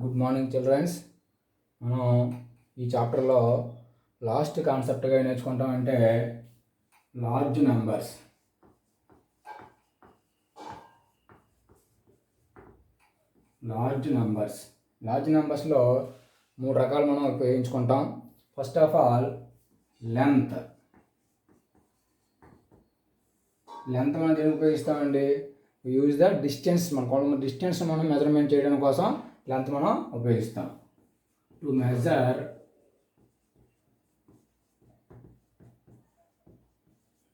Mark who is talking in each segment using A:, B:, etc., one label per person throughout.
A: Good morning children's. మనం ఈ చాప్టర్లో లాస్ట్ కాన్సెప్ట్గా నేర్చుకుంటామంటే లార్జ్ నెంబర్స్. లార్జ్ నెంబర్స్లో 3 రకాలు మనం ఉపయోగించుకుంటాం. ఫస్ట్ ఆఫ్ ఆల్ లెంత్ మనం దేనికి ఉపయోగిస్తామండి? Use the distance. డిస్టెన్స్ మనం మెజర్మెంట్ చేయడం కోసం లెంత్ మనం ఉపయోగిస్తాం. To measure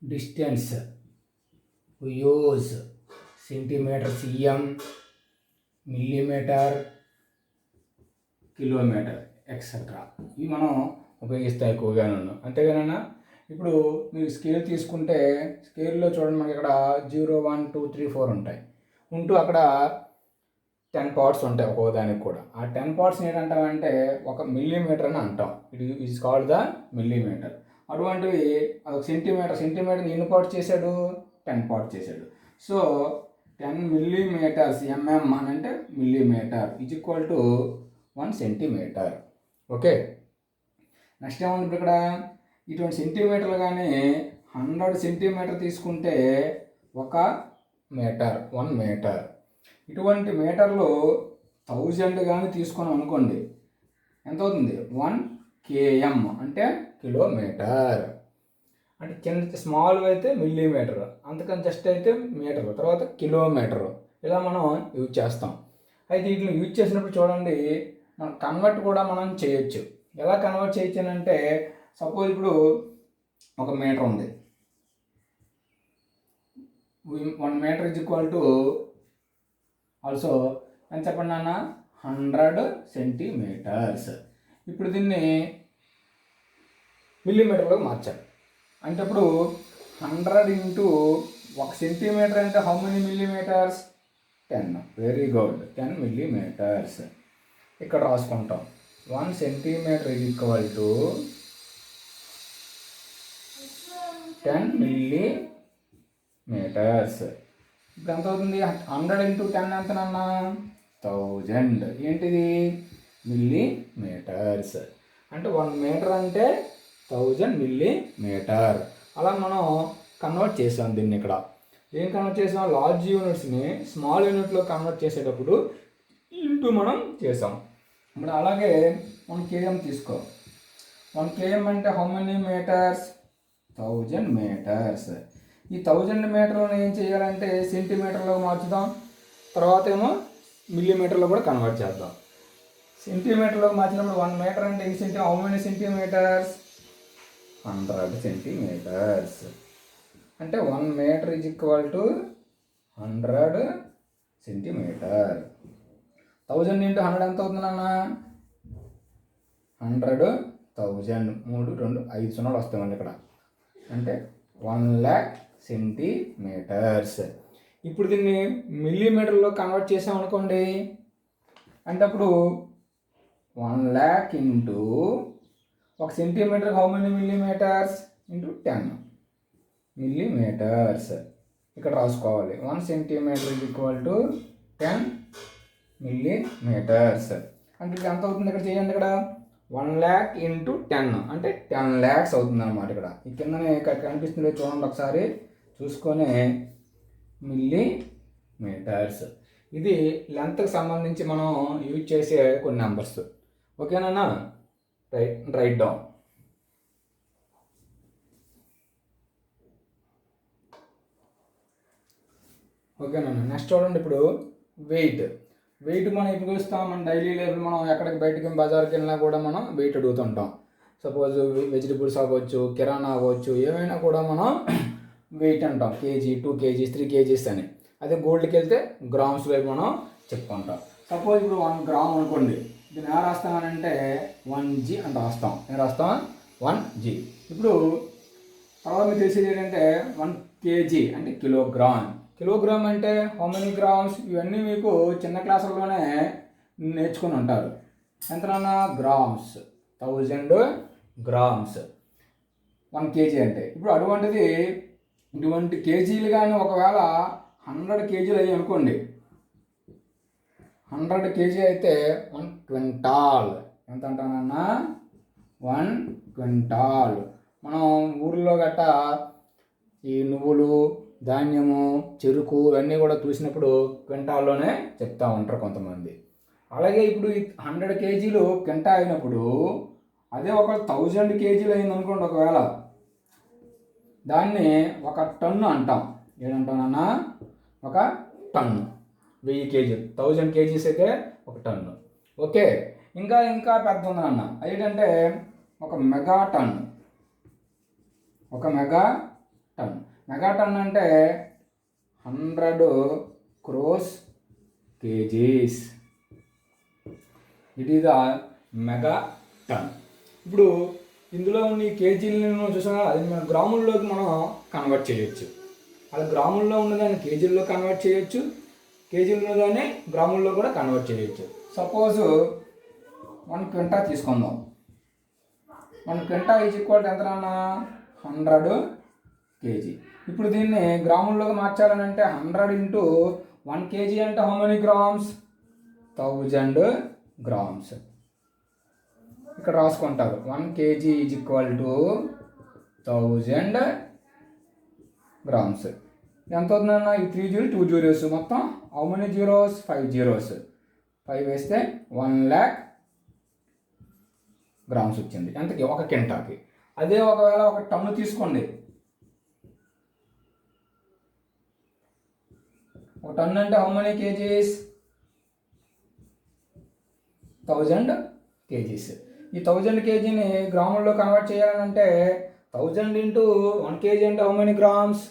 A: distance we use centimetre, cm, millimetre, kilometre etcetera. ఇవి మనం ఉపయోగిస్తాం ఎక్కువగాను. అంతేగానన్నా ఇప్పుడు మీరు స్కేల్ తీసుకుంటే స్కేల్లో చూడండి, మనకి ఇక్కడ 0, 1, 2, 3, 4 ఉంటాయి. అక్కడ 10 పార్ట్స్ ఉంటాయి ఒక్కోదానికి కూడా. ఆ 10 పార్ట్స్ ఏంటంటామంటే ఒక మిల్లీమీటర్ అని అంటాం. It is called the millimetre. అటువంటివి సెంటీమీటర్ ఎన్ని పార్ట్స్ చేశాడు? 10 పార్ట్స్ చేశాడు. సో 10 millimeters, mm అని అంటే millimetre, is equal to 1 centimetre. Okay, next ఏముంది ఇప్పుడు ఇక్కడ? ఇటువంటి సెంటీమీటర్లు కానీ 100 సెంటీమీటర్ తీసుకుంటే 1 మీటర్, 1 మీటర్. ఇటువంటి మీటర్లు 1000 కానీ తీసుకున్నాం అనుకోండి, ఎంత అవుతుంది? 1 km అంటే కిలోమీటర్. అంటే చిన్న స్మాల్ అయితే మిల్లీమీటర్, అంతకని జస్ట్ అయితే మీటర్, తర్వాత కిలోమీటర్. ఇలా మనం యూజ్ చేస్తాం. అయితే వీటిని యూజ్ చేసినప్పుడు చూడండి, మనం కన్వర్ట్ కూడా మనం చేయొచ్చు. ఎలా కన్వర్ట్ చేయొచ్చు అంటే, సపోజ్ ఇప్పుడు 1 మీటర్ ఉంది. 1 metre is equal to also అని చెప్పండి నాన్న, 100 సెంటీమీటర్స్. ఇప్పుడు దీన్ని మిల్లీమీటర్లో మార్చాలి. అంటే ఇప్పుడు 100 ఇంటూ 1 సెంటీమీటర్ అంటే how many millimetres? 10. Very good, 10 millimetres. ఇక్కడ రాసుకుంటాం. 1 centimetre is equal to 10 millimetres. ఇప్పుడు ఎంత అవుతుంది? 100 ఇంటూ 10 ఎంతనన్నా? 1000. ఏంటిది? మిల్లీమీటర్స్. అంటే 1 మీటర్ అంటే 1000 మిల్లీమీటర్. అలా మనం కన్వర్ట్ చేసాం దీన్ని. ఇక్కడ ఏం కన్వర్ట్ చేసాం? లార్జ్ యూనిట్స్ని స్మాల్ యూనిట్లో కన్వర్ట్ చేసేటప్పుడు ఇంటూ మనం చేసాం. ఇప్పుడు అలాగే 1 km తీసుకో. 1 km అంటే హౌ మెనీ మీటర్స్? 1000 మీటర్స్. ఈ 1000 మీటర్లను ఏం చేయాలంటే సెంటీమీటర్లో మార్చుదాం. తర్వాత ఏమో మిల్లీమీటర్లో కూడా కన్వర్ట్ చేద్దాం. సెంటీమీటర్లో మార్చినప్పుడు 1 మీటర్ అంటే హౌ మెనీ సెంటీమీటర్స్? 100 సెంటీమీటర్స్. అంటే 1 metre is equal to 100 centimetre. 1000 into 100 ఎంత అవుతుంది అన్న? 100,000. 3, 2, 5 సున్నాలు వస్తామండి ఇక్కడ. అంటే 1,00,000 సెంటీమీటర్స్. ఇప్పుడు దీన్ని మిల్లీమీటర్లో కన్వర్ట్ చేసామనుకోండి, అంటే అప్పుడు 1,00,000 into 1 centimetre how many millimetres? Into 10 millimetres. ఇక్కడ రాసుకోవాలి. 1 centimetre is equal to 10 millimetres. అంటే ఇది ఎంత అవుతుంది? ఇక్కడ చేయండి. ఇక్కడ 1,00,000 ఇంటూ 10 అంటే 10 lakhs అవుతుంది అన్నమాట. ఇక్కడ ఈ కిందనే కనిపిస్తుంది చూడండి, ఒకసారి చూసుకొని మిల్లీమీటర్స్. ఇది లెంత్కి సంబంధించి మనం యూజ్ చేసే కొన్ని నెంబర్స్. ఓకేనా? Right down. ఓకేనా? నెక్స్ట్ చూడండి, ఇప్పుడు వెయిట్ మనం ఇప్పుడు చూస్తాం. మన డైలీ లైఫ్ మనం ఎక్కడికి బయటకి బజార్కి వెళ్ళినా కూడా మనం వెయిట్ అడుగుతుంటాం. సపోజ్ వెజిటబుల్స్ అవ్వచ్చు, కిరాణా అవ్వచ్చు, ఏమైనా కూడా మనం వెయిట్ అంటాం. కేజీ, 2 kgs, 3 kgs అని. అదే గోల్డ్కి వెళ్తే గ్రామ్స్ వైపు మనం చెప్పుకుంటాం. సపోజ్ ఇప్పుడు 1 గ్రామ్ అనుకోండి, దీన్ని ఎలా రాస్తామనంటే 1g అని రాస్తాం. ఏం రాస్తాం? 1g. ఇప్పుడు తర్వాత మీకు తెలిసేది ఏంటంటే 1 kg అంటే కిలోగ్రామ్ అంటే హౌ మెనీ గ్రామ్స్? ఇవన్నీ మీకు చిన్న క్లాసుల్లోనే నేర్చుకుని ఉంటారు. ఎంతనన్నా? గ్రామ్స్. 1000 గ్రామ్స్ 1 kg అంటే. ఇప్పుడు ఇటువంటి కేజీలు కానీ ఒకవేళ 100 kgs అయ్యి అనుకోండి, 100 kg అయితే 1 క్వింటాల్. ఎంత అంటానన్నా? 1 క్వింటాల్. మనం ఊర్లో గట్టా ఈ నువ్వులు, ధాన్యము, చెరుకు ఇవన్నీ కూడా చూసినప్పుడు క్వింటాల్లోనే చెప్తా ఉంటారు కొంతమంది. అలాగే ఇప్పుడు 100 కేజీలు క్వింటా అయినప్పుడు అదే ఒక 1000 కేజీలు అయింది అనుకోండి ఒకవేళ, దాన్ని ఒక టన్ను అంటాం. ఏదంటానన్నా? ఒక టన్ను. 1000 కేజీలు, 1000 కేజీస్ అయితే ఒక టన్ను. ఓకే, ఇంకా ఇంకా పెద్ద ఉందన్న, ఏంటంటే ఒక మెగా టన్. ఒక మెగా టన్. మెగా టన్ అంటే 100 crores kgs. It is the mega ton. ఇప్పుడు ఇందులో ఉన్న ఈ కేజీలను చూసినా అది మన గ్రాముల్లోకి మనం కన్వర్ట్ చేయొచ్చు. అలా గ్రాముల్లో ఉన్నదాన్ని కేజీల్లో కన్వర్ట్ చేయొచ్చు, కేజీల్లో ఉన్నదాన్ని గ్రాముల్లో కూడా కన్వర్ట్ చేయొచ్చు. సపోజ్ 1 క్వింటా తీసుకుందాం. 1 క్వింటా ఈజ్ ఈక్వల్ ఎంత అన్నా? 100 కేజీ. ఇప్పుడు దీన్ని గ్రాముల్లోకి మార్చాలని అంటే 100 ఇంటూ 1 కేజీ అంటే హౌ మెనీ గ్రామ్స్? 1000 గ్రామ్స్. ఇక్కడ రాసుకుంటారు 1 KG is equal to 1000 grams. ఎంత అవుతుందన్న? ఈ 3 జీరో 2 జీరోస్, మొత్తం హౌ మెనీ జీరోస్? 5 జీరోస్. 5 వేస్తే 1,00,000 గ్రామ్స్ వచ్చింది. ఎంతకి? ఒక క్వింటాకి. అదే ఒకవేళ ఒక టన్ను తీసుకోండి. ఒక టన్ను అంటే హౌ మెనీ కేజీస్? 1000 కేజీస్. ఈ 1000 కేజీని గ్రాముల్లో కన్వర్ట్ చేయాలంటే 1000 ఇంటూ 1 కేజీ అంటే how many grams?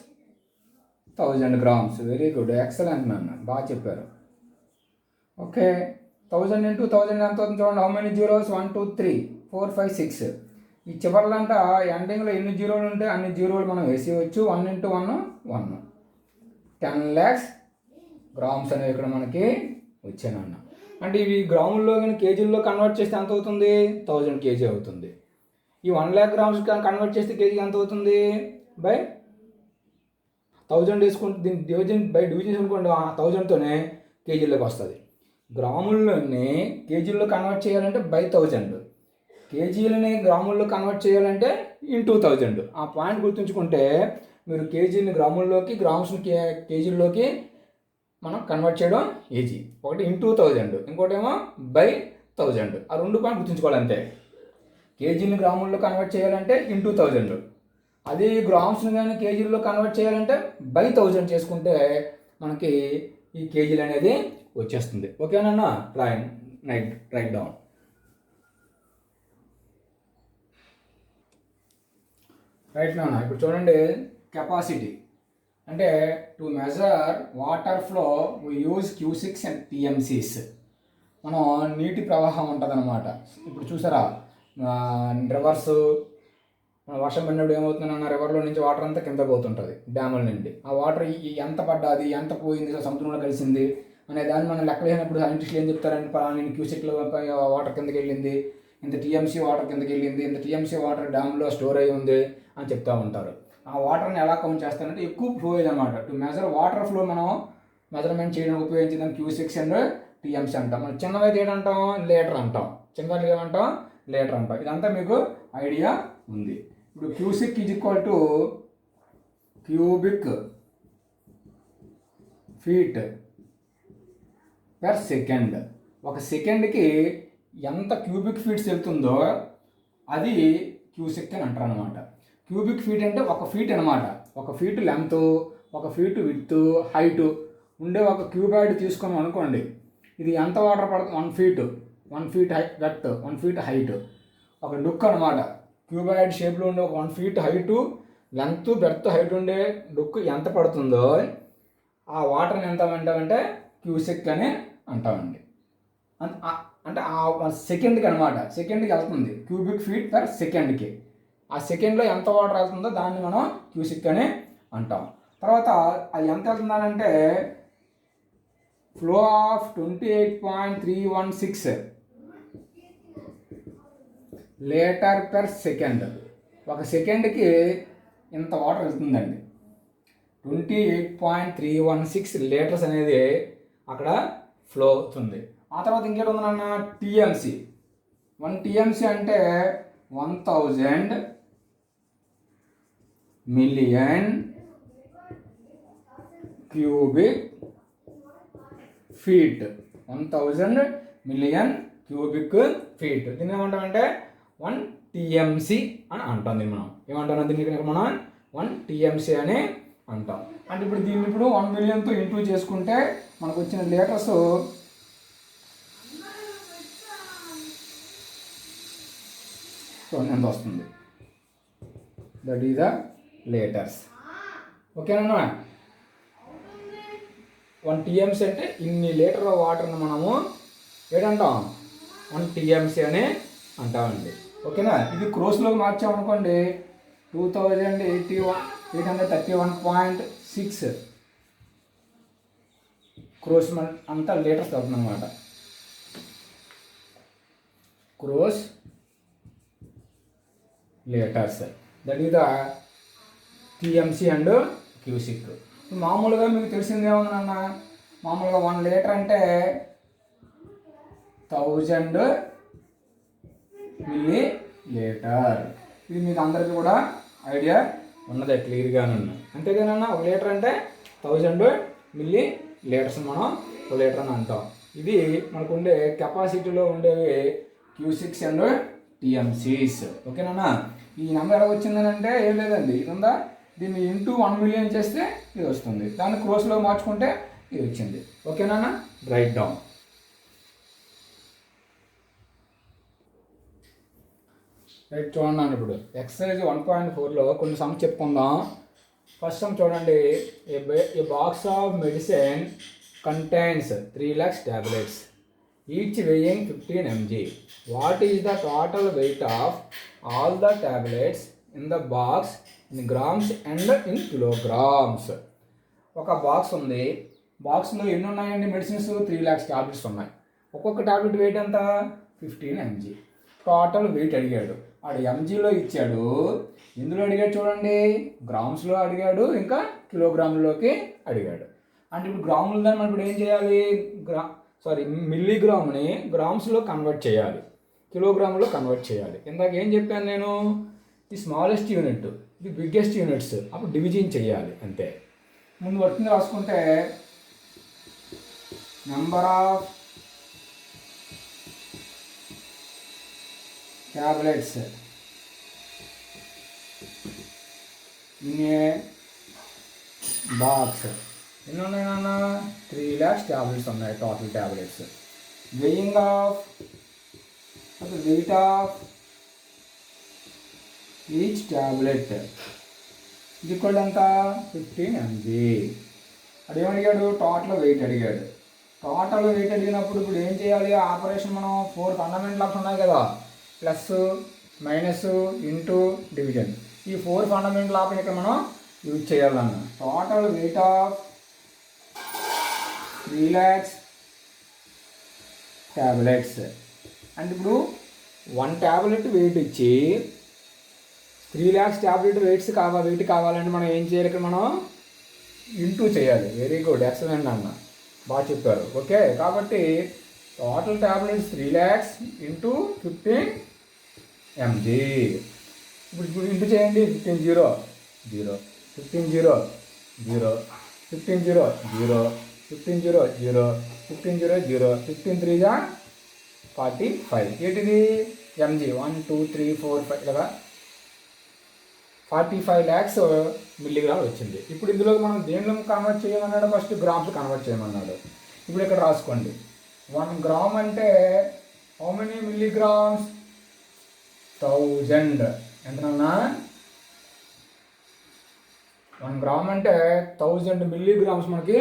A: 1000 grams. Very good, excellent నాన్న, బాగా చెప్పారు. ఓకే, 1000 ఇంటూ 1000 ఎంత అవుతుంది చూడండి. How many zeros? 1 2 3 4 5 6. ఈ చివర్లంట ఎండింగ్లో ఎన్ని జీరోలు ఉంటే అన్ని జీరోలు మనం వేసేయచ్చు. 1 ఇంటూ 1 1. 10 lakhs గ్రామ్స్ అనేవి ఇక్కడ మనకి వచ్చానన్న. అంటే ఇవి గ్రాముల్లో కానీ కేజీల్లో కన్వర్ట్ చేస్తే ఎంత అవుతుంది? 1000 కేజీ అవుతుంది. ఈ 1,00,000 గ్రామ్స్ కన్వర్ట్ చేస్తే కేజీకి ఎంత అవుతుంది? బై 1000 వేసుకుంటే దీన్ని డివిజన్ చేసుకోండి. 1000తోనే కేజీల్లోకి వస్తుంది. గ్రాముల్లోని కేజీల్లో కన్వర్ట్ చేయాలంటే బై 1000, కేజీలని గ్రాముల్లో కన్వర్ట్ చేయాలంటే ఇంటూ 1000. ఆ పాయింట్ గుర్తుంచుకుంటే మీరు కేజీని గ్రాముల్లోకి, గ్రామ్స్ని కేజీల్లోకి మనం కన్వర్ట్ చేయడం ఈజీ. ఒకటి ఇంటూ 1000, ఇంకోటేమో బై 1000. ఆ 2 పాయింట్ గుర్తుంచుకోవాలంతే. కేజీని గ్రాముల్లో కన్వర్ట్ చేయాలంటే ఇంటూ 1000, అది గ్రామ్స్ని కానీ కేజీల్లో కన్వర్ట్ చేయాలంటే బై 1000 చేసుకుంటే మనకి ఈ కేజీలు అనేది వచ్చేస్తుంది. ఓకేనన్నా? Right down. రైట్ నాన్న. ఇప్పుడు చూడండి, కెపాసిటీ అంటే to measure water flow we use Q6 and TMCs. మనం నీటి ప్రవాహం ఉంటుంది అనమాట. ఇప్పుడు చూసారా, రివర్స్ వర్షం పడినప్పుడు ఏమవుతుందన్న, రివర్లో నుంచి వాటర్ అంతా కింద పోతుంటుంది డ్యాముల నుండి. ఆ వాటర్ ఎంత పడ్డది, ఎంత పోయింది, సముద్రంలో కలిసింది అనే దాన్ని మనం లెక్క వేసినప్పుడు సైంటిస్టులు ఏం చెప్తారంటే, పలానా క్యూసెక్లో వాటర్ కిందకి వెళ్ళింది, ఇంత TMC వాటర్ కిందకి వెళ్ళింది, ఇంత TMC వాటర్ డ్యామ్లో స్టోర్ అయ్యి ఉంది అని చెప్తూ ఉంటారు. ఆ వాటర్ని ఎలా కౌంట్ చేస్తారంటే ఎక్కువ ఫ్లో అయ్యేది అనమాట. టు మెజర్ వాటర్ ఫ్లో మనం మెజర్మెంట్ చేయడానికి ఉపయోగించేదాన్ని Q6 అండ్ TMC అంటాం. మనం చిన్నవైతే ఏంటంటాం? లీటర్ అంటాం. చిన్నది ఏమంటాం? లీటర్ అంటాం. ఇదంతా మీకు ఐడియా ఉంది. ఇప్పుడు Q6 is equal to cubic feet per second. ఒక సెకండ్కి ఎంత క్యూబిక్ ఫీట్స్ వెళ్తుందో అది Q6 అని అంటారు అనమాట. క్యూబిక్ ఫీట్ అంటే 1 ఫీట్ అనమాట. 1 feet length, 1 feet width, height ఉండే ఒక క్యూబాయిడ్ తీసుకున్నాం అనుకోండి. ఇది ఎంత వాటర్ పడుతుంది? 1 feet, 1 feet depth, 1 feet height. ఒక డుక్ అనమాట. క్యూబాయిడ్ షేప్లో ఉండే ఒక 1 feet height, length, berth, height ఉండే డుక్ ఎంత పడుతుందో ఆ వాటర్ని ఎంత అంటామంటే Q6 అని అంటామండి. అంటే ఆ సెకండ్కి అనమాట, సెకండ్కి వెళ్తుంది క్యూబిక్ ఫీట్ పర్ సెకండ్కి. ఆ సెకండ్లో ఎంత వాటర్ వెళ్తుందో దాన్ని మనం Q6 అని అంటాం. తర్వాత అది ఎంత వెళ్తుందనంటే flow of 28.316 litre per second. ఒక సెకండ్కి ఇంత వాటర్ వెళ్తుందండి. 28.316 లీటర్స్ అనేది అక్కడ ఫ్లో అవుతుంది. ఆ తర్వాత ఇంకేటి ఉందన్న టీఎంసీ. 1 టీఎంసీ అంటే 1000 million cubic feet. 1000 million cubic feet. దీన్ని ఏమంటామంటే 1 టీఎంసీ అని అంటాం. దీన్ని మనం ఏమంటాం, దీనికి మనం 1 టీఎంసీ అని అంటాం. అంటే ఇప్పుడు దీన్ని ఇప్పుడు 1 మిలియన్తో ఇంటూ చేసుకుంటే మనకు వచ్చిన లీటర్స్ ఎంత వస్తుంది. That is the litres. ఓకేనా. 1 టీఎంసీ అంటే ఇన్ని లీటర్ వాటర్ని మనము ఏంటంటాం, 1 టీఎంసీ అని అంటామండి. ఓకేనా. ఇది క్రోస్లోకి మార్చామనుకోండి 2831.6 క్రోస్ అంతా లీటర్స్ అవుతుంది అనమాట. Crores litres, that is the TMC and cusec. మామూలుగా మీకు తెలిసింది ఏమన్నా, మామూలుగా 1 లీటర్ అంటే 1000 మిల్లీ లీటర్. ఇది మీకు అందరికీ కూడా ఐడియా ఉన్నదే, క్లియర్గానే ఉన్నాయి. అంతేగానన్నా 1 లీటర్ అంటే 1000 మిల్లీ లీటర్స్ మనం 1 లీటర్ అని అంటాం. ఇది మనకు ఉండే కెపాసిటీలో ఉండేవి క్యూసిక్స్ అండ్ టీఎంసీస్. ఓకేనా. ఈ నెంబర్ ఎలా వచ్చిందని అంటే ఏం లేదండి, ఇది ఉందా, దీన్ని ఇంటూ 1 మిలియన్ చేస్తే ఇది వస్తుంది. దాన్ని క్రోస్లో మార్చుకుంటే ఇది వచ్చింది. ఓకేనా. Right down. రైట్ చూడండి. ఇప్పుడు ఎక్సర్సైజ్ 1.4లో కొన్ని సమ్ చెప్పుకుందాం. ఫస్ట్ సమ్ చూడండి. A box of medicine contains 3 lakhs tablets, each weighing 15 mg. What is the total weight of all the tablets in the box in grams and in kilograms? ఒక box ఉంది. బాక్స్లో ఎన్ని ఉన్నాయండి medicines? 3 lakhs tablets ఉన్నాయి. ఒక్కొక్క tablet wait ఎంత? 15 mg. Total weight అడిగాడు. వాడు ఎంజీలో ఇచ్చాడు. ఇందులో అడిగాడు చూడండి, గ్రామ్స్లో అడిగాడు, ఇంకా కిలోగ్రాముల్లోకి అడిగాడు. అంటే ఇప్పుడు గ్రాములు దాన్ని మనం ఇప్పుడు ఏం చేయాలి, మిల్లీగ్రామ్ని గ్రామ్స్లో కన్వర్ట్ చేయాలి, కిలోగ్రాములో కన్వర్ట్ చేయాలి. ఇందాక ఏం చెప్పాను నేను, ఈ స్మాలెస్ట్ యూనిట్, ఇది బిగ్గెస్ట్ యూనిట్స్, అప్పుడు డివిజన్ చేయాలి అంతే. ముందు వర్కింగ్ రాసుకుంటే number of tablets in a box. ఎన్ని ఉన్నాయి నాన్న? 3 lakhs tablets ఉన్నాయి total tablets. Weighing of weight of each tablet ఇది కూడా ఎంత? 15 mg. అడిగాడు టోటల్ వెయిట్ అడిగాడు. టోటల్ వెయిట్ అడిగినప్పుడు ఇప్పుడు ఏం చేయాలి, ఆపరేషన్ మనం 4 ఫండమెంటల్ ఆప్షన్ ఉన్నాయి కదా, ప్లస్ మైనస్ ఇంటూ డివిజన్. ఈ 4 ఫండమెంటల్ ఆప్షన్ ఇక్కడ మనం యూజ్ చేయాలన్న. Total weight of 3 lakhs tablets అంటే ఇప్పుడు 1 టాబ్లెట్ వెయిట్ ఇచ్చి 3 lakhs టాబ్లెట్ వెయిట్ కావాలంటే మనం ఏం చేయాలి, ఇక్కడ మనం ఇంటూ చేయాలి. వెరీ గుడ్, ఎక్సలెంట్ అన్న, బాగా చెప్పారు. ఓకే, కాబట్టి total tablets 3 lakhs into 15 mg. ఇప్పుడు ఇంటూ చేయండి. 15 0 0 15 0 0 15 0 0 15 0 0 15 0 0 15 3 45. ఏంటిది mg? 1 2 3 4 5 కదా, 45 lakhs మిల్లీగ్రామ్ వచ్చింది. ఇప్పుడు ఇందులో మనం దేనిలో కన్వర్ట్ చేయమన్నాడు, ఫస్ట్ గ్రామ్స్ కన్వర్ట్ చేయమన్నాడు. ఇప్పుడు ఇక్కడ రాసుకోండి. 1 గ్రామ్ అంటే హౌ మెనీ మిల్లీగ్రామ్స్? 1000. ఎంతనన్నా? 1 గ్రామ్ అంటే 1000 మిల్లీగ్రామ్స్ మనకి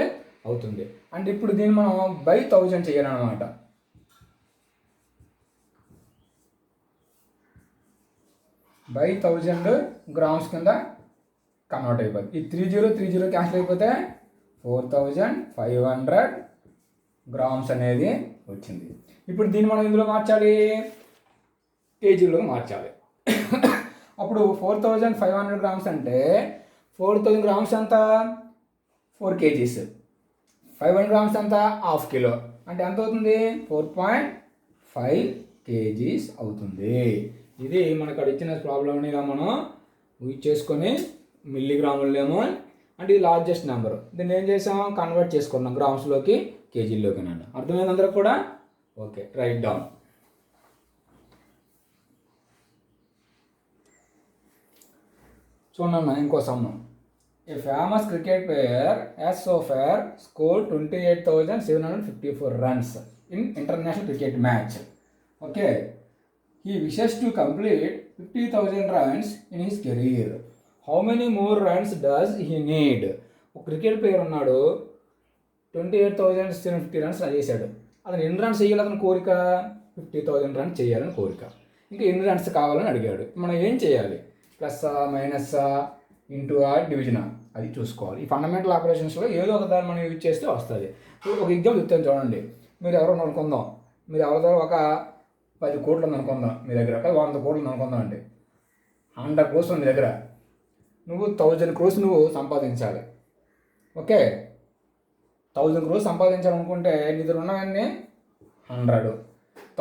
A: అవుతుంది. అంటే ఇప్పుడు దీన్ని మనం బై 1000 చేయాలన్నమాట. బై 1000 గ్రామ్స్ కింద కన్వర్ట్ అయిపోతుంది. ఈ 30 క్యాన్సిల్ అయిపోతే 4500 గ్రామ్స్ అనేది వచ్చింది. ఇప్పుడు దీన్ని మనం ఇందులో మార్చాలి, కేజీలో మార్చాలి. అప్పుడు 4500 గ్రామ్స్ అంటే 4000 గ్రామ్స్ అంతా 4 kgs, 500 గ్రామ్స్ అంతా ½ కిలో అంటే ఎంత అవుతుంది 4.5 kgs అవుతుంది. ఇది మనకు అక్కడ ఇచ్చిన ప్రాబ్లమ్ని ఇలా మనం యూజ్ చేసుకొని మిల్లీగ్రాములేమో అంటే ఇది లార్జెస్ట్ నెంబర్, దీన్ని ఏం చేసాం కన్వర్ట్ చేసుకున్నాం గ్రామ్స్లోకి కేజీల్లోకి. నన్ను అర్థమైంది అందరూ కూడా? Okay, write down. చూడన్నా ఇంకో సమ్ము. A famous cricket player has so far score 28,754 runs in international cricket match. Okay, he wishes to complete 50,000 runs in his career. How many more runs does he need? ఒక cricket player ఉన్నాడు, 28,750 runs చేశాడు. అతను ఎన్ని runs చేయాలి? అతని కోరిక 50,000 runs చేయాలని కోరిక. ఇంకా ఎన్ని రన్స్ కావాలని అడిగాడు. మనం ఏం చేయాలి? ప్లస్సా మైనస్సా ఇంటూఆ డివిజనా అది చూసుకోవాలి. ఈ ఫండమెంటల్ ఆపరేషన్స్లో ఏదో ఒక దాన్ని మనం యూజ్ చేస్తే వస్తుంది. ఇప్పుడు ఒక ఎగ్జాంపుల్ చెప్తాను చూడండి. మీరు ఎవరో అనుకుందాం, మీరు ఎవరిదో ఒక 10 కోట్లు ఉందనుకుందాం మీ దగ్గర, 100 కోట్లు ఉందనుకుందాం అండి. 100 crores ఉంది మీ దగ్గర, నువ్వు 1000 crores నువ్వు సంపాదించాలి. ఓకే, 1000 crores సంపాదించాలనుకుంటే నీ దగ్గర ఉన్నవన్నీ 100.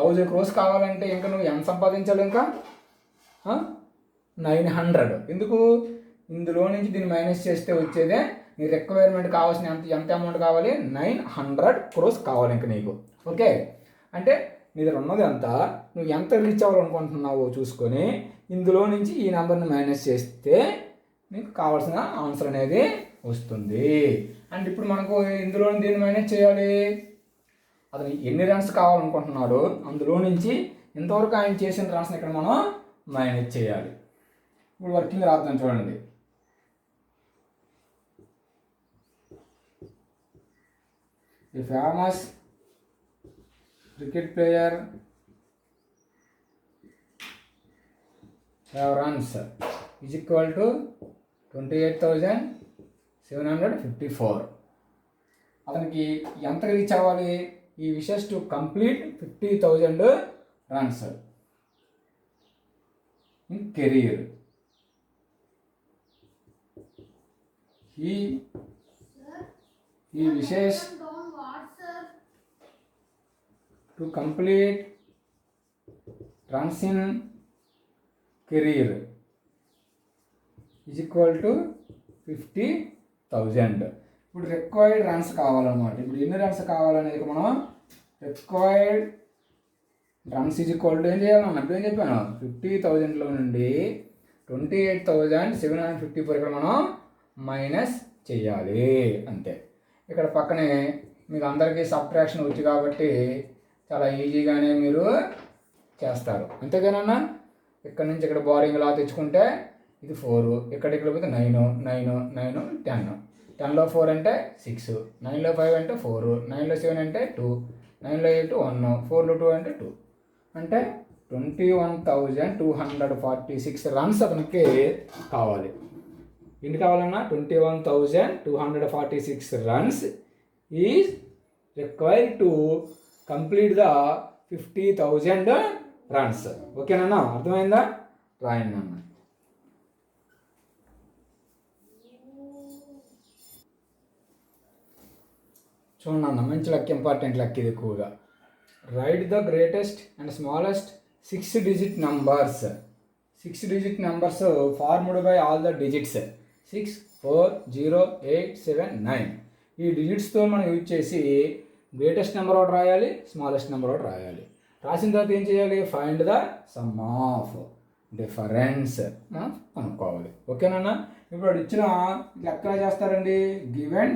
A: 1000 crores కావాలంటే ఇంకా నువ్వు ఎంత సంపాదించాలి? ఇంకా 900. ఎందుకు? ఇందులో నుంచి దీన్ని మైనస్ చేస్తే వచ్చేదే నీ రిక్వైర్మెంట్ కావాల్సిన ఎంత అమౌంట్ కావాలి? 900 crores కావాలి ఇంకా నీకు. ఓకే, అంటే నీ దగ్గర ఉన్నది ఎంత, నువ్వు ఎంత రీచ్ అవ్వాలనుకుంటున్నావో చూసుకొని ఇందులో నుంచి ఈ నెంబర్ని మైనస్ చేస్తే నీకు కావాల్సిన ఆన్సర్ అనేది వస్తుంది. అండ్ ఇప్పుడు మనకు ఇందులో దీన్ని మైనస్ చేయాలి. అతను ఎన్ని రన్స్ కావాలనుకుంటున్నాడో అందులో నుంచి ఇంతవరకు ఆయన చేసిన రన్స్ని ఇక్కడ మనం మైనస్ చేయాలి. ఇప్పుడు వర్కింగ్ రాద్దాం చూడండి. A famous cricket player have runs is equal to 28,754. అతనికి ఎంత రీచ్ అవ్వాలి? ఈ wishes to complete 50,000 runs in career. He wishes to complete runs in career is equal to 50,000. ఇప్పుడు రిక్వైర్డ్ రన్స్ కావాలన్నమాట. ఇప్పుడు ఎన్ని రన్స్ కావాలనేది మనం required runs is equal to ఏం చేయాలన్నా ఇప్పుడు ఏం చెప్పాను 50,000లో నుండి 28,754 ఇక్కడ మనం మైనస్ చేయాలి అంతే. ఇక్కడ పక్కనే మీకు అందరికీ సబ్ట్రాక్షన్ వచ్చు కాబట్టి చాలా ఈజీగానే మీరు చేస్తారు అంతేగానన్నా. ఇక్కడ నుంచి ఇక్కడ బోరింగ్ లా తెచ్చుకుంటే ఇది 4, ఇక్కడ పోతే 9, 9, 9, 10. 10లో 4 అంటే 6, 9లో 5 అంటే 4, 9లో 7 అంటే 2, 9లో 8 1, 4లో 2 అంటే 2. అంటే 21,246 రన్స్ అతనికి కావాలి. ఎన్ని కావాలన్నా 21,246 runs is required to complete the 50,000 runs. ఓకేనా? అర్థమైందా? రాయండి అన్న. చూడండి అన్న, మంచి లెక్క, ఇంపార్టెంట్ లెక్క ఇది ఎక్కువగా. Right the greatest and smallest 6-digit numbers. 6-digit numbers formed by all the digits 6, 4, 0, 8, 7, 9. ఈ డిజిట్స్తో మనం యూజ్ చేసి గ్రేటెస్ట్ నెంబర్ ఒకటి రాయాలి, స్మాలెస్ట్ నెంబర్ ఒకటి రాయాలి. రాసిన తర్వాత ఏం చేయాలి? Find the sum of difference మనం కనుక్కోవాలి. ఓకేనా? ఇప్పుడు ఇచ్చిన లెక్కలు చేస్తారండి. గివెన్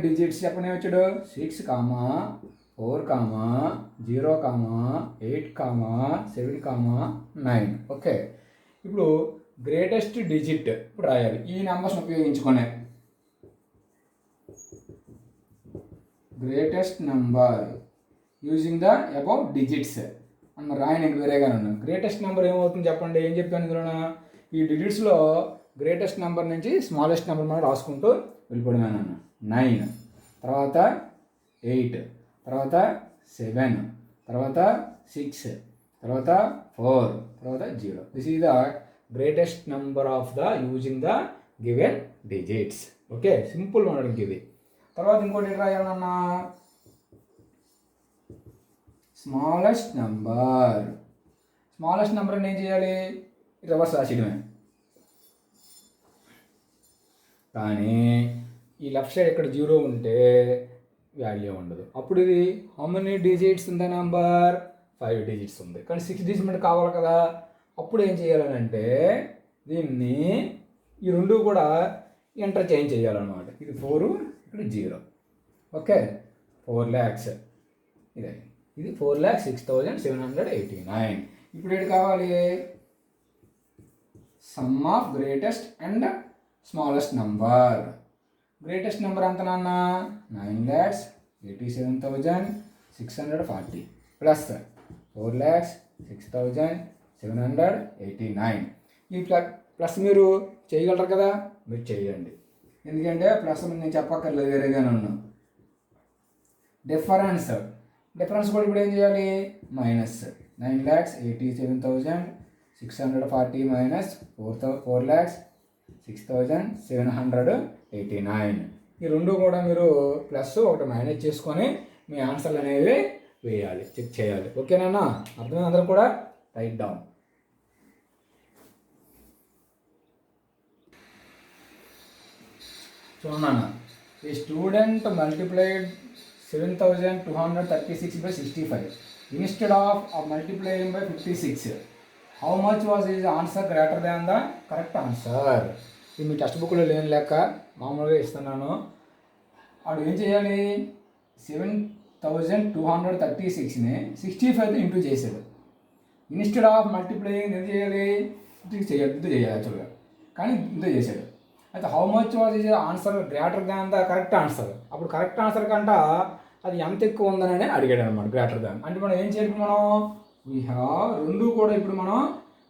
A: డిజిట్స్ చెప్పని వచ్చాడు 6, 4, 0, 8, 7, 9. ఓకే, ఇప్పుడు గ్రేటెస్ట్ డిజిట్ ఇప్పుడు రాయాలి. ఈ నెంబర్స్ని ఉపయోగించుకునే greatest number using the above digits అన్న రాయడానికి వేరేగా ఉన్నాను. గ్రేటెస్ట్ నెంబర్ ఏమవుతుంది చెప్పండి? ఏం చెప్పాను ఇందులో? ఈ డిజిట్స్లో గ్రేటెస్ట్ నెంబర్ నుంచి స్మాలెస్ట్ నెంబర్ మనం రాసుకుంటూ వెళ్ళిపోవడమే అన్న. 9, తర్వాత 8, తర్వాత 7, తర్వాత 6, తర్వాత 4, తర్వాత 0. This is the greatest number of the using the given digits. Okay, simple ఉండడానికి ఇది. తర్వాత ఇంకోటి ఎటు రాయాలన్నా స్మాలెస్ట్ నెంబర్. స్మాలెస్ట్ నెంబర్ అని ఏం చేయాలి, రివర్స్ రాసేయడమే. కానీ ఈ లెఫ్ట్ సైడ్ ఇక్కడ 0 ఉంటే వాల్యూ ఉండదు. అప్పుడు ఇది హౌ మెనీ డిజిట్స్ ఉంది నెంబర్, 5 డిజిట్స్ ఉంది. కానీ 6 డిజిట్ కావాలి కదా. అప్పుడు ఏం చేయాలని అంటే దీన్ని ఈ రెండు కూడా ఇంటర్చేంజ్ చేయాలన్నమాట. ఇది 4, ఇక్కడ 0. ఓకే, 4 lakhs ఇదే, ఇది 4,06,789. ఇప్పుడు ఏంటి కావాలి, some of greatest and smallest number. Greatest number ఎంత నాన్న, 9,87,640 ప్లస్ 4,06,789. ఈ ప్లస్ మీరు చేయగలరు కదా, మీరు చేయండి. ఎందుకంటే ప్లస్ నేను చెప్పక్కర్లేదు, వేరేగానే ఉన్నాను. డిఫరెన్స్ కూడా ఇప్పుడు ఏం చేయాలి, మైనస్ 9,87,640 మైనస్ 4,06,789. ఈ రెండు కూడా మీరు ప్లస్ ఒకటి మైనస్ చేసుకొని మీ ఆన్సర్లు అనేవి వేయాలి, చెక్ చేయాలి. ఓకేనా, అర్థమైంది అందరూ కూడా, రైట్ డౌన్. చూడన్నా, ఈ student multiplied 7,236 by 65 instead of multiplying by 56. How much was his answer greater than the correct answer? ఇది మీ టెక్స్ట్ బుక్లో లేని లెక్క, మామూలుగా ఇస్తున్నాను. వాడు ఏం చేయాలి, 7,236ని 65తో ఇంటూ చేశాడు. ఇన్స్టెడ్ ఆఫ్ మల్టిప్లైయింగ్ ఏం చేయాలి, ఇంటూ చేయాలి యాక్చువల్గా, కానీ ఇంటూ చేశాడు. అయితే how much was is answer greater than the correct answer. అప్పుడు కరెక్ట్ ఆన్సర్ కంట అది ఎంత ఎక్కువ ఉందని అడిగాడు అనమాట, గ్రేటర్ దాన్. అంటే మనం ఏం చేయాలి, మనం వీ హ్యావ్ రెండు కూడా ఇప్పుడు మనం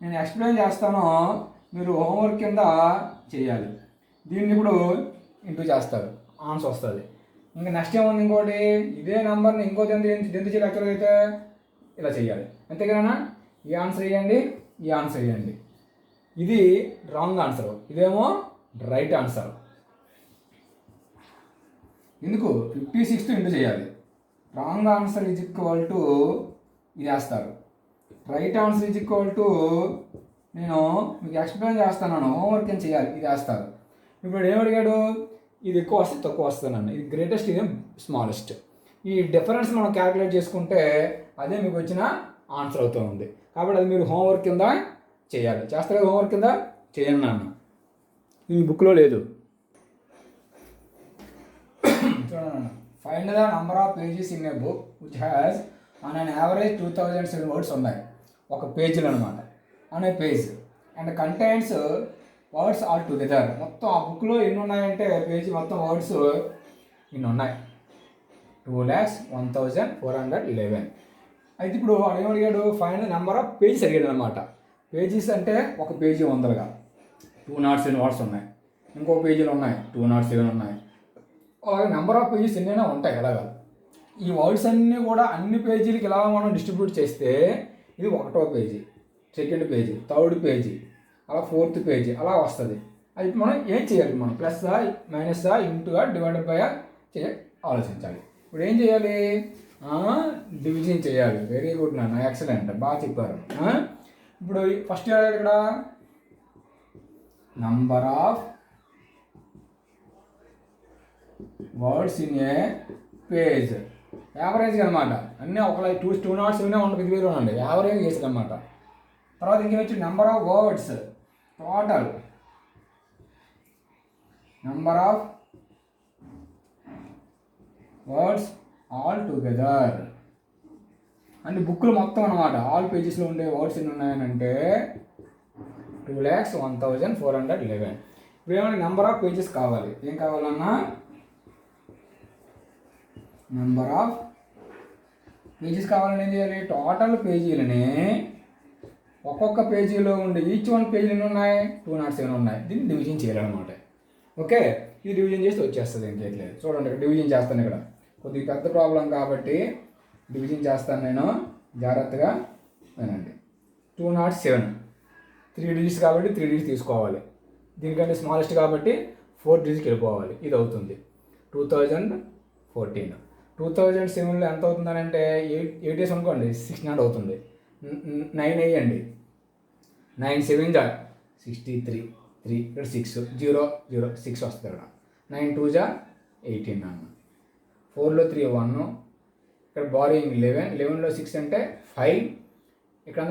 A: నేను ఎక్స్ప్లెయిన్ చేస్తాను, మీరు హోంవర్క్ కింద చేయాలి. దీన్ని ఇప్పుడు ఇంటూ చేస్తారు, ఆన్సర్ వస్తుంది. ఇంకా నెక్స్ట్ ఏముంది, ఇంకోటి ఇదే నెంబర్ని ఇంకోటి ఎంత చేయాలి, యాక్చువల్గా అయితే ఇలా చేయాలి. అంతేకానా, ఈ ఆన్సర్ వేయండి, ఈ ఆన్సర్ వేయండి. ఇది రాంగ్ ఆన్సర్, ఇదేమో రైట్ ఆన్సర్. ఎందుకు 56తో ఇంటూ చేయాలి. Wrong answer is equal to ఇది వేస్తారు, right answer is equal to నేను మీకు ఎక్స్ప్లెయిన్ చేస్తున్నాను, హోంవర్క్ ఏం చేయాలి, ఇది వేస్తారు. ఇప్పుడు ఏమడిగాడు, ఇది ఎక్కువ వస్తే తక్కువ వస్తుందన్న, ఇది గ్రేటెస్ట్, ఇది స్మాలెస్ట్. ఈ డిఫరెన్స్ మనం క్యాలిక్యులేట్ చేసుకుంటే అదే మీకు వచ్చిన ఆన్సర్ అవుతూ ఉంది. కాబట్టి అది మీరు హోంవర్క్ కింద చేయాలి. చేస్తారు కదా, హోంవర్క్ కింద చేయండి నాన్న, ఈ బుక్లో లేదు. చూడండి, find the number of pages in a book which has on an average 2007 words ఉన్నాయి. ఒక పేజీలు అనమాట, అనే page and contains words all together. మొత్తం ఆ బుక్లో ఎన్ని ఉన్నాయంటే పేజీ మొత్తం వర్డ్స్ ఇన్ని ఉన్నాయి, 2,01,411. అయితే ఇప్పుడు వాడు ఏమడిగాడు, find the number of pages అడిగాడు అనమాట. పేజెస్ అంటే ఒక పేజీ 100గా 207 వర్డ్స్ ఉన్నాయి, ఇంకో పేజీలు ఉన్నాయి 207 ఉన్నాయి. అలాగే నెంబర్ ఆఫ్ పేజెస్ ఎన్నైనా ఉంటాయి. అలాగా ఈ వర్డ్స్ అన్నీ కూడా అన్ని పేజీలకి ఇలా మనం డిస్ట్రిబ్యూట్ చేస్తే ఇది 1వ page, 2nd page, 3rd page, అలా 4th పేజీ అలా వస్తుంది. అది మనం ఏం చేయాలి, మనం ప్లస్సా మైనస్సా ఇంటుగా డివైడెడ్ బై ఆలోచించాలి. ఇప్పుడు ఏం చేయాలి, డివిజన్ చేయాలి. వెరీ గుడ్ నాన్న, ఎక్సలెంట్, బాగా చెప్పారు. ఇప్పుడు ఫస్ట్ ఇక్కడ number of words in a page, average అనమాట. అన్నీ ఒకలా 207 1 10 ఉండండి, యావరేజ్ చేసాడు అనమాట. తర్వాత ఇంకేమొచ్చి number of words total, number of words all together. అంటే బుక్లు మొత్తం అనమాట, ఆల్ పేజెస్లో ఉండే వర్డ్స్ ఎన్ని ఉన్నాయనంటే 2,01,411. ఇప్పుడు ఏమైనా నెంబర్ ఆఫ్ పేజెస్ కావాలి, ఏం కావాలన్నా నెంబర్ ఆఫ్ పేజెస్ కావాలని ఏం చేయాలి, టోటల్ పేజీలని ఒక్కొక్క పేజీలో ఉండే ఈచ్ వన్ పేజీలు ఎన్ని ఉన్నాయి, 207 ఉన్నాయి. దీన్ని డివిజన్ చేయాలన్నమాట. ఓకే, ఇది డివిజన్ చేస్తే వచ్చేస్తుంది, ఇంకేట్లేదు. చూడండి ఇక్కడ డివిజన్ చేస్తాను, ఇక్కడ కొద్దిగా పెద్ద ప్రాబ్లం కాబట్టి డివిజన్ చేస్తాను నేను, జాగ్రత్తగా వినండి. 207 3 డిజిట్స్ కాబట్టి 3 డిజిట్స్ తీసుకోవాలి. దీనికంటే స్మాలెస్ట్ కాబట్టి 4 డిజిట్స్కి వెళ్ళిపోవాలి, ఇది అవుతుంది. 2014. 2007లో ఎంత అవుతుందనంటే 8 డేస్ అనుకోండి 600 అవుతుంది. 9 వేయండి, 9 7 జా 63, 3 ఇక్కడ 6 0 0 6 వస్తుంది ఇక్కడ. 9 2 జా 18 అన్న. 4లో 3 1, ఇక్కడ బారింగ్ 11లో 6 అంటే 5, ఇక్కడ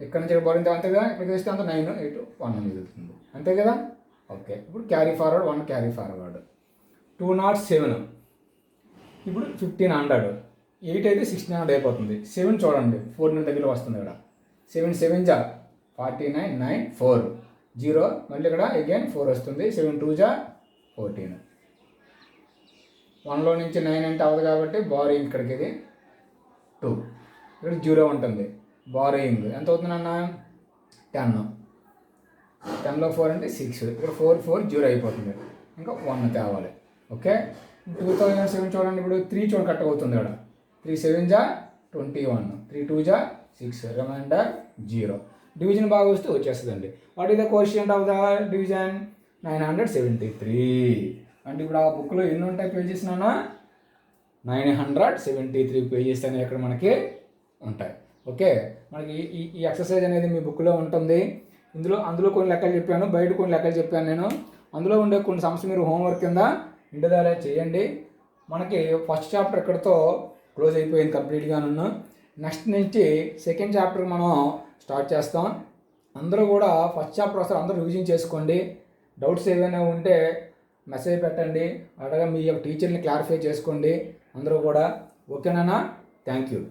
A: ఇక్కడ నుంచి బారింగ్ అంతేగా, ఇక్కడ వేస్తే అంత 9 8 1 మిగులుతుంది అంతే కదా. ఓకే, ఇప్పుడు క్యారీ ఫార్వర్డ్ 1 క్యారీ ఫార్వర్డ్. 207 ఇప్పుడు 1500, 8 అయితే 1600 అయిపోతుంది. 7 చూడండి 4 దగ్గర వస్తుంది ఇక్కడ. 7 7 జా 49 9 4 0, మళ్ళీ ఇక్కడ అగైన్ 4 వస్తుంది. 7 2 జా 14. 1లో నుంచి 9 అంటే అవ్వదు కాబట్టి బారోయింగ్ ఇక్కడికి ఇది 2, ఇక్కడ 0 ఉంటుంది. బారోయింగ్ ఎంత అవుతుందన్న 10, 10లో 4 అంటే 6, ఇక్కడ 4 4 0 అయిపోతుంది, ఇంకా 1 తేవాలి. ఓకే, 2007 చూడండి, ఇప్పుడు 3 చూడండి కట్ అవుతుంది ఇక్కడ. 3 7 జా 21, 3 2 జా 6, రిమైండర్ 0. డివిజన్ బాగా వస్తే వచ్చేస్తుందండి. What is the quotient of the division? 973. అంటే ఇప్పుడు ఆ బుక్లో ఎన్ని ఉంటాయి పేజెస్ నాన్న? 973 పేజెస్ అనేవి ఇక్కడ మనకి ఉంటాయి. ఓకే, మనకి ఈ ఎక్సర్సైజ్ అనేది మీ బుక్లో ఉంటుంది. అందులో కొన్ని లెక్కలు చెప్పాను, బయట కొన్ని లెక్కలు చెప్పాను నేను. అందులో ఉండే కొన్ని సమస్యలు మీరు హోంవర్క్ కింద ఇంటిదారే చేయండి. మనకి ఫస్ట్ చాప్టర్ ఇక్కడితో క్లోజ్ అయిపోయింది కంప్లీట్గాను. నెక్స్ట్ నుంచి సెకండ్ చాప్టర్ మనం స్టార్ట్ చేస్తాం. అందరూ కూడా ఫస్ట్ చాప్టర్ వస్తారు, అందరూ రివిజన్ చేసుకోండి. డౌట్స్ ఏదైనా ఉంటే మెసేజ్ పెట్టండి, అలాగే మీ యొక్క టీచర్ని క్లారిఫై చేసుకోండి అందరూ కూడా. ఓకేనా? Thank you.